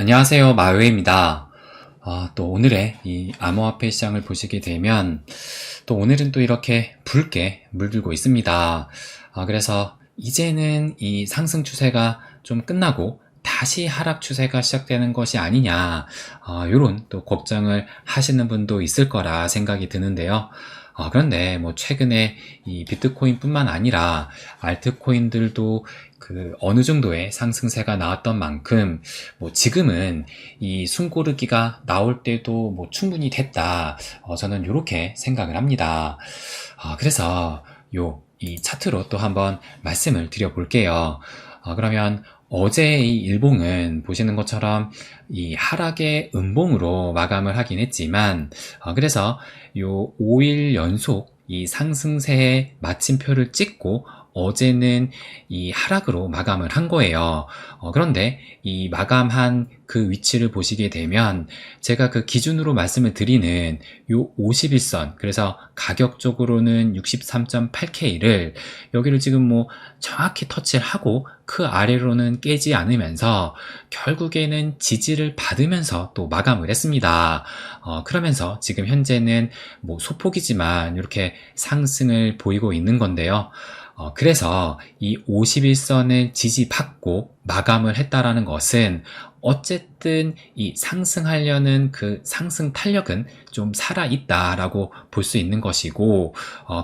안녕하세요. 마요입니다. 또 오늘의 이 암호화폐 시장을 보시게 되면 또 오늘은 또 이렇게 붉게 물들고 있습니다. 그래서 이제는 이 상승 추세가 좀 끝나고 다시 하락 추세가 시작되는 것이 아니냐, 이런 또 걱정을 하시는 분도 있을 거라 생각이 드는데요. 그런데 뭐 최근에 이 비트코인뿐만 아니라 알트코인들도 그 어느 정도의 상승세가 나왔던 만큼 뭐 지금은 이 숨고르기가 나올 때도 뭐 충분히 됐다. 저는 이렇게 생각을 합니다. 그래서 이 차트로 또 한번 말씀을 드려볼게요. 그러면 어제 이 일봉은 보시는 것처럼 이 하락의 음봉으로 마감을 하긴 했지만, 그래서 요 5일 연속 이 상승세의 마침표를 찍고 어제는 이 하락으로 마감을 한 거예요. 그런데 이 마감한 그 위치를 보시게 되면 제가 그 기준으로 말씀을 드리는 요 51선, 그래서 가격적으로는 63.8K를 여기를 지금 뭐 정확히 터치를 하고 그 아래로는 깨지 않으면서 결국에는 지지를 받으면서 또 마감을 했습니다. 그러면서 지금 현재는 뭐 소폭이지만 이렇게 상승을 보이고 있는 건데요. 그래서 이 51선을 지지받고 마감을 했다라는 것은 어쨌든 이 상승하려는 그 상승 탄력은 좀 살아있다라고 볼 수 있는 것이고,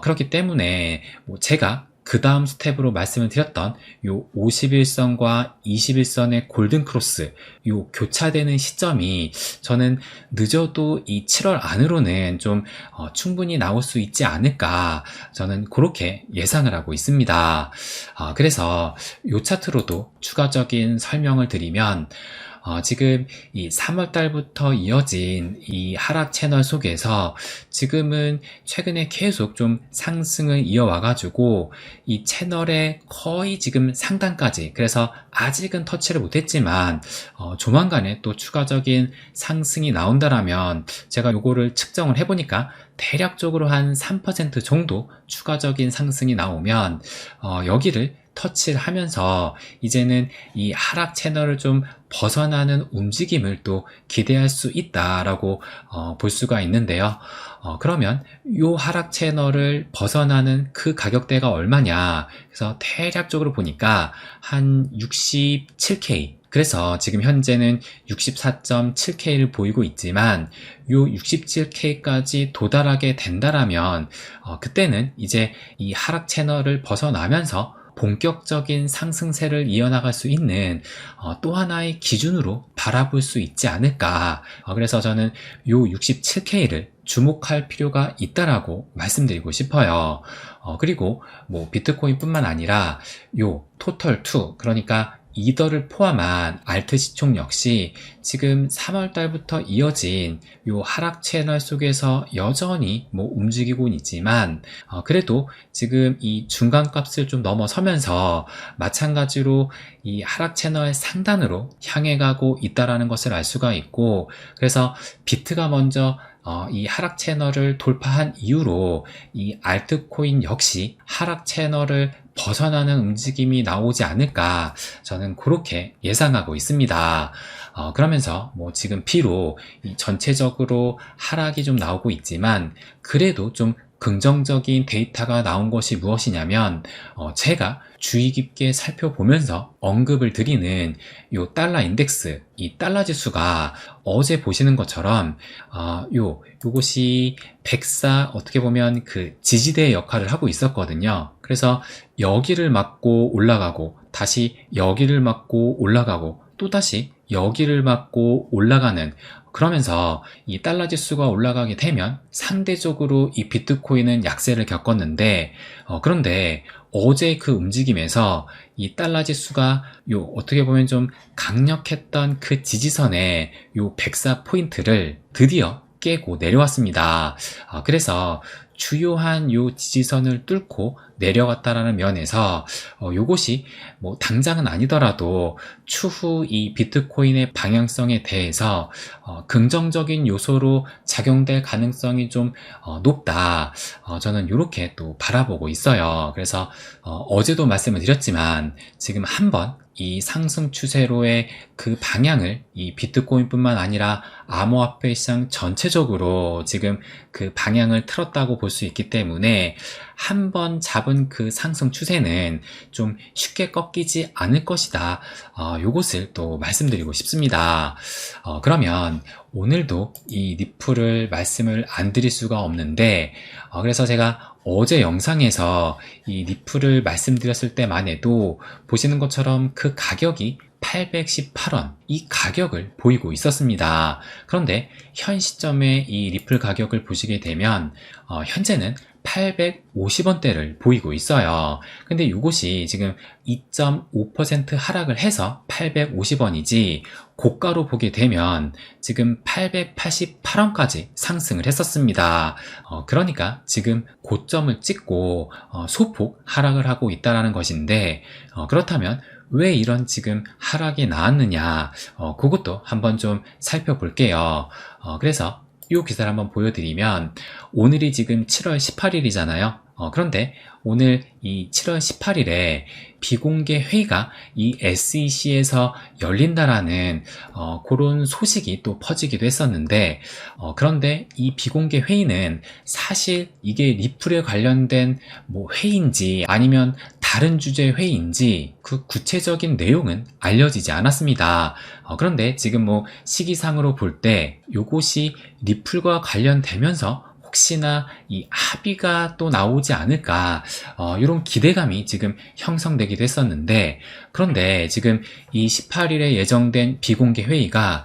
그렇기 때문에 뭐 제가 그 다음 스텝으로 말씀을 드렸던 요 51선과 21선의 골든크로스, 요 교차되는 시점이 저는 늦어도 이 7월 안으로는 좀 충분히 나올 수 있지 않을까, 저는 그렇게 예상을 하고 있습니다. 그래서 요 차트로도 추가적인 설명을 드리면, 지금 이 3월 달부터 이어진 이 하락 채널 속에서 지금은 최근에 계속 좀 상승을 이어와가지고 이 채널의 거의 지금 상단까지, 그래서 아직은 터치를 못했지만 조만간에 또 추가적인 상승이 나온다라면 제가 요거를 측정을 해보니까 대략적으로 한 3% 정도 추가적인 상승이 나오면 여기를 터치를 하면서 이제는 이 하락 채널을 좀 벗어나는 움직임을 또 기대할 수 있다라고 볼 수가 있는데요. 그러면 이 하락 채널을 벗어나는 그 가격대가 얼마냐? 그래서 대략적으로 보니까 한 67K, 그래서 지금 현재는 64.7K를 보이고 있지만 요 67K까지 도달하게 된다라면 그때는 이제 이 하락 채널을 벗어나면서 본격적인 상승세를 이어나갈 수 있는 또 하나의 기준으로 바라볼 수 있지 않을까. 그래서 저는 요 67K를 주목할 필요가 있다라고 말씀드리고 싶어요. 그리고 뭐 비트코인뿐만 아니라 요 토털2, 그러니까 이더를 포함한 알트 시총 역시 지금 3월 달부터 이어진 요 하락 채널 속에서 여전히 뭐 움직이고 있지만 그래도 지금 이 중간값을 좀 넘어서면서 마찬가지로 이 하락 채널 상단으로 향해 가고 있다라는 것을 알 수가 있고, 그래서 비트가 먼저 이 하락 채널을 돌파한 이후로 이 알트코인 역시 하락 채널을 벗어나는 움직임이 나오지 않을까, 저는 그렇게 예상하고 있습니다. 그러면서 뭐 지금 비록 이 전체적으로 하락이 좀 나오고 있지만 그래도 좀 긍정적인 데이터가 나온 것이 무엇이냐면 제가 주의 깊게 살펴보면서 언급을 드리는 요 달러 인덱스, 이 달러 지수가 어제 보시는 것처럼 요것이 104, 어떻게 보면 그 지지대 역할을 하고 있었거든요. 그래서 여기를 맞고 올라가고 다시 여기를 맞고 올라가고 또다시 여기를 맞고 올라가는, 그러면서 이 달러 지수가 올라가게 되면 상대적으로 이 비트코인은 약세를 겪었는데 그런데 어제 그 움직임에서 이 달러 지수가 어떻게 보면 좀 강력했던 그 지지선의 요 104포인트를 드디어 깨고 내려왔습니다. 그래서 주요한 요 지지선을 뚫고 내려갔다라는 면에서 요것이 뭐 당장은 아니더라도 추후 이 비트코인의 방향성에 대해서 긍정적인 요소로 작용될 가능성이 좀 높다. 저는 이렇게 또 바라보고 있어요. 그래서 어제도 말씀을 드렸지만 지금 한번 이 상승 추세로의 그 방향을 이 비트코인뿐만 아니라 암호화폐 시장 전체적으로 지금 그 방향을 틀었다고 볼 수 있기 때문에 한번 잡은 그 상승 추세는 좀 쉽게 꺾이지 않을 것이다. 요것을 또 말씀드리고 싶습니다. 그러면 오늘도 이 리플을 말씀을 안 드릴 수가 없는데 그래서 제가 어제 영상에서 이 리플을 말씀드렸을 때만 해도 보시는 것처럼 그 가격이 818원 이 가격을 보이고 있었습니다. 그런데 현 시점에 이 리플 가격을 보시게 되면 현재는 850원대를 보이고 있어요. 근데 이것이 지금 2.5% 하락을 해서 850원이지 고가로 보게 되면 지금 888원까지 상승을 했었습니다. 그러니까 지금 고점을 찍고 소폭 하락을 하고 있다는 것인데 그렇다면 왜 이런 지금 하락이 나왔느냐 그것도 한번 좀 살펴볼게요. 그래서 이 기사를 한번 보여드리면 오늘이 지금 7월 18일이잖아요. 그런데 오늘 이 7월 18일에 비공개 회의가 이 SEC에서 열린다라는 그런 소식이 또 퍼지기도 했었는데 그런데 이 비공개 회의는 사실 이게 리플에 관련된 뭐 회의인지 아니면 다른 주제 회의인지 그 구체적인 내용은 알려지지 않았습니다. 그런데 지금 뭐 시기상으로 볼 때 요것이 리플과 관련되면서 혹시나 이 합의가 또 나오지 않을까 이런 기대감이 지금 형성되기도 했었는데 그런데 지금 이 18일에 예정된 비공개 회의가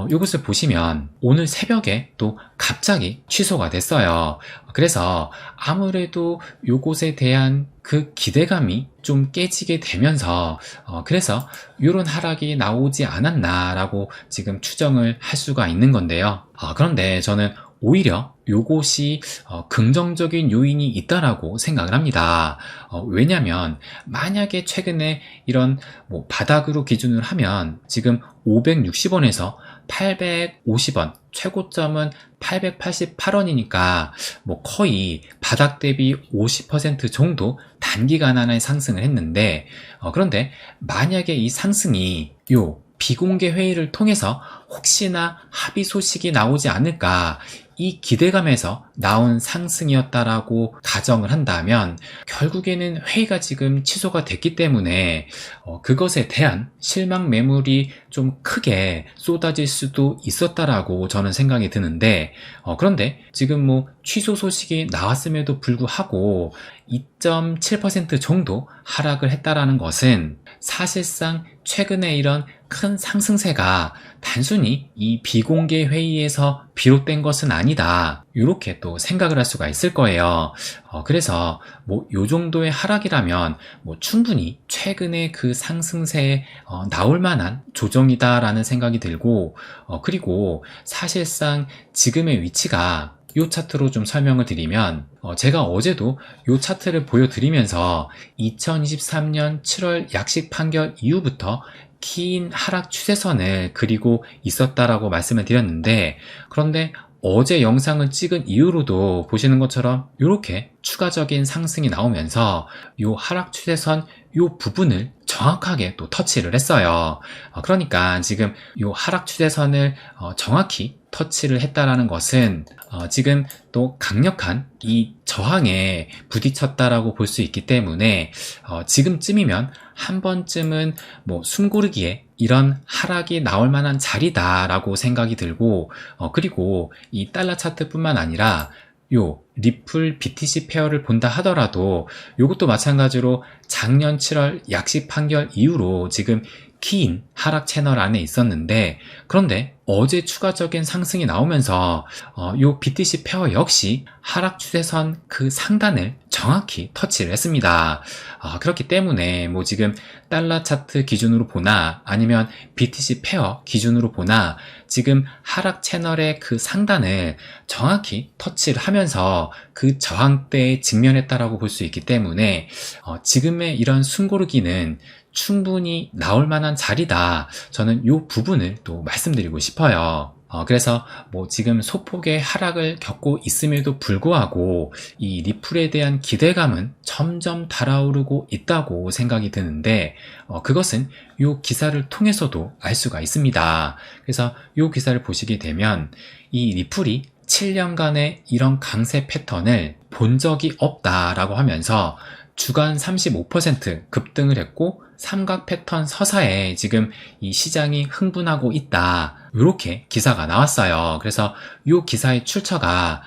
이것을 보시면 오늘 새벽에 또 갑자기 취소가 됐어요. 그래서 아무래도 이것에 대한 그 기대감이 좀 깨지게 되면서 그래서 이런 하락이 나오지 않았나라고 지금 추정을 할 수가 있는 건데요. 그런데 저는 오히려 요것이 긍정적인 요인이 있다라고 생각을 합니다. 왜냐하면 만약에 최근에 이런 뭐 바닥으로 기준을 하면 지금 560원에서 850원 최고점은 888원이니까 뭐 거의 바닥 대비 50% 정도 단기간 안에 상승을 했는데 그런데 만약에 이 상승이 요 비공개 회의를 통해서 혹시나 합의 소식이 나오지 않을까 이 기대감에서 나온 상승이었다라고 가정을 한다면 결국에는 회의가 지금 취소가 됐기 때문에 그것에 대한 실망 매물이 좀 크게 쏟아질 수도 있었다라고 저는 생각이 드는데 그런데 지금 뭐 취소 소식이 나왔음에도 불구하고 2.7% 정도 하락을 했다라는 것은 사실상 최근에 이런 큰 상승세가 단순히 이 비공개 회의에서 비롯된 것은 아니다. 이렇게 또 생각을 할 수가 있을 거예요. 그래서 뭐 요 정도의 하락이라면 뭐 충분히 최근에 그 상승세에 나올 만한 조정이다라는 생각이 들고 그리고 사실상 지금의 위치가 이 차트로 좀 설명을 드리면 제가 어제도 이 차트를 보여드리면서 2023년 7월 약식 판결 이후부터 긴 하락 추세선을 그리고 있었다라고 말씀을 드렸는데 그런데 어제 영상을 찍은 이후로도 보시는 것처럼 이렇게 추가적인 상승이 나오면서 이 하락 추세선 이 부분을 정확하게 또 터치를 했어요. 그러니까 지금 이 하락 추세선을 정확히 터치를 했다라는 것은 지금 또 강력한 이 저항에 부딪혔다라고 볼 수 있기 때문에 지금쯤이면 한 번쯤은 뭐 숨고르기에 이런 하락이 나올 만한 자리다라고 생각이 들고 그리고 이 달러 차트뿐만 아니라 요 리플 BTC 페어를 본다 하더라도 이것도 마찬가지로 작년 7월 약식 판결 이후로 지금 긴 하락 채널 안에 있었는데 그런데 어제 추가적인 상승이 나오면서 요 BTC 페어 역시 하락 추세선 그 상단을 정확히 터치를 했습니다. 그렇기 때문에 뭐 지금 달러 차트 기준으로 보나 아니면 BTC 페어 기준으로 보나 지금 하락 채널의 그 상단을 정확히 터치를 하면서 하면서 그 저항대에 직면했다라고 볼 수 있기 때문에 지금의 이런 숨고르기는 충분히 나올 만한 자리다. 저는 이 부분을 또 말씀드리고 싶어요. 그래서 뭐 지금 소폭의 하락을 겪고 있음에도 불구하고 이 리플에 대한 기대감은 점점 달아오르고 있다고 생각이 드는데 그것은 이 기사를 통해서도 알 수가 있습니다. 그래서 이 기사를 보시게 되면 이 리플이 7년간의 이런 강세 패턴을 본 적이 없다라고 하면서 주간 35% 급등을 했고 삼각 패턴 서사에 지금 이 시장이 흥분하고 있다. 이렇게 기사가 나왔어요. 그래서 이 기사의 출처가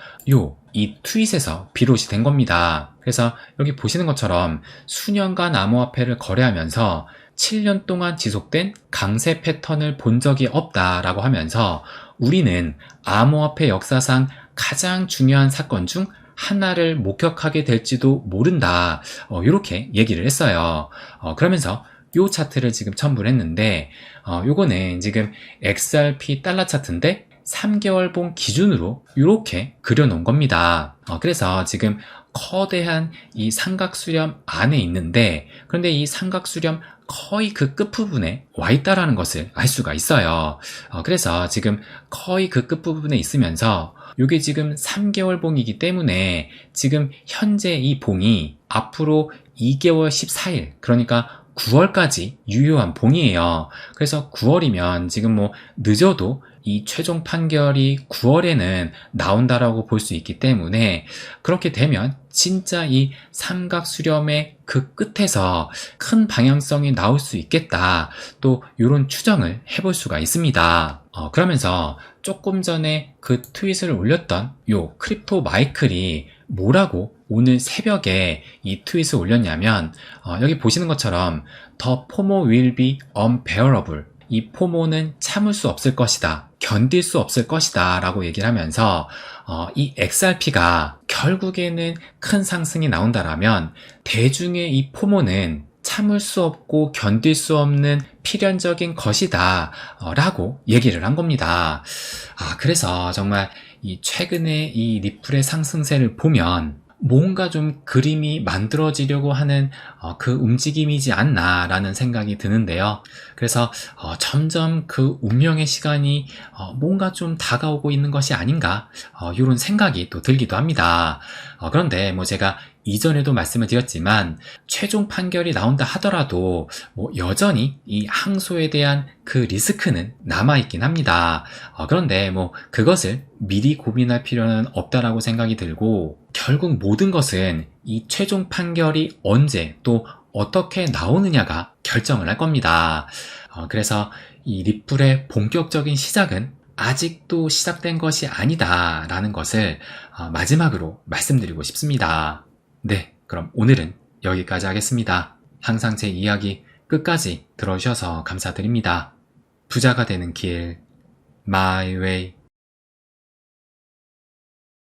이 트윗에서 비롯이 된 겁니다. 그래서 여기 보시는 것처럼 수년간 암호화폐를 거래하면서 7년 동안 지속된 강세 패턴을 본 적이 없다라고 하면서 우리는 암호화폐 역사상 가장 중요한 사건 중 하나를 목격하게 될지도 모른다. 이렇게 얘기를 했어요. 그러면서 요 차트를 지금 첨부를 했는데 요거는 지금 XRP 달러 차트인데 3개월봉 기준으로 이렇게 그려놓은 겁니다. 그래서 지금 거대한 이 삼각수렴 안에 있는데 그런데 이 삼각수렴 거의 그 끝부분에 와 있다라는 것을 알 수가 있어요. 그래서 지금 거의 그 끝부분에 있으면서 이게 지금 3개월 봉이기 때문에 지금 현재 이 봉이 앞으로 2개월 14일 그러니까 9월까지 유효한 봉이에요. 그래서 9월이면 지금 뭐 늦어도 이 최종 판결이 9월에는 나온다라고 볼 수 있기 때문에 그렇게 되면 진짜 이 삼각 수렴의 그 끝에서 큰 방향성이 나올 수 있겠다. 또 이런 추정을 해볼 수가 있습니다. 그러면서 조금 전에 그 트윗을 올렸던 요 크립토 마이클이 뭐라고 오늘 새벽에 이 트윗을 올렸냐면 여기 보시는 것처럼 The FOMO will be unbearable. 이 포모는 참을 수 없을 것이다. 견딜 수 없을 것이다 라고 얘기를 하면서 이 XRP가 결국에는 큰 상승이 나온다라면 대중의 이 포모는 참을 수 없고 견딜 수 없는 필연적인 것이다 라고 얘기를 한 겁니다. 그래서 정말 이 최근에 이 리플의 상승세를 보면 뭔가 좀 그림이 만들어지려고 하는 그 움직임이지 않나 라는 생각이 드는데요. 그래서 점점 그 운명의 시간이 뭔가 좀 다가오고 있는 것이 아닌가 이런 생각이 또 들기도 합니다. 그런데 뭐 제가 이전에도 말씀을 드렸지만 최종 판결이 나온다 하더라도 뭐 여전히 이 항소에 대한 그 리스크는 남아있긴 합니다. 그런데 뭐 그것을 미리 고민할 필요는 없다라고 생각이 들고 결국 모든 것은 이 최종 판결이 언제 또 어떻게 나오느냐가 결정을 할 겁니다. 그래서 이 리플의 본격적인 시작은 아직도 시작된 것이 아니다 라는 것을 마지막으로 말씀드리고 싶습니다. 네, 그럼 오늘은 여기까지 하겠습니다. 항상 제 이야기 끝까지 들어주셔서 감사드립니다. 부자가 되는 길, My Way.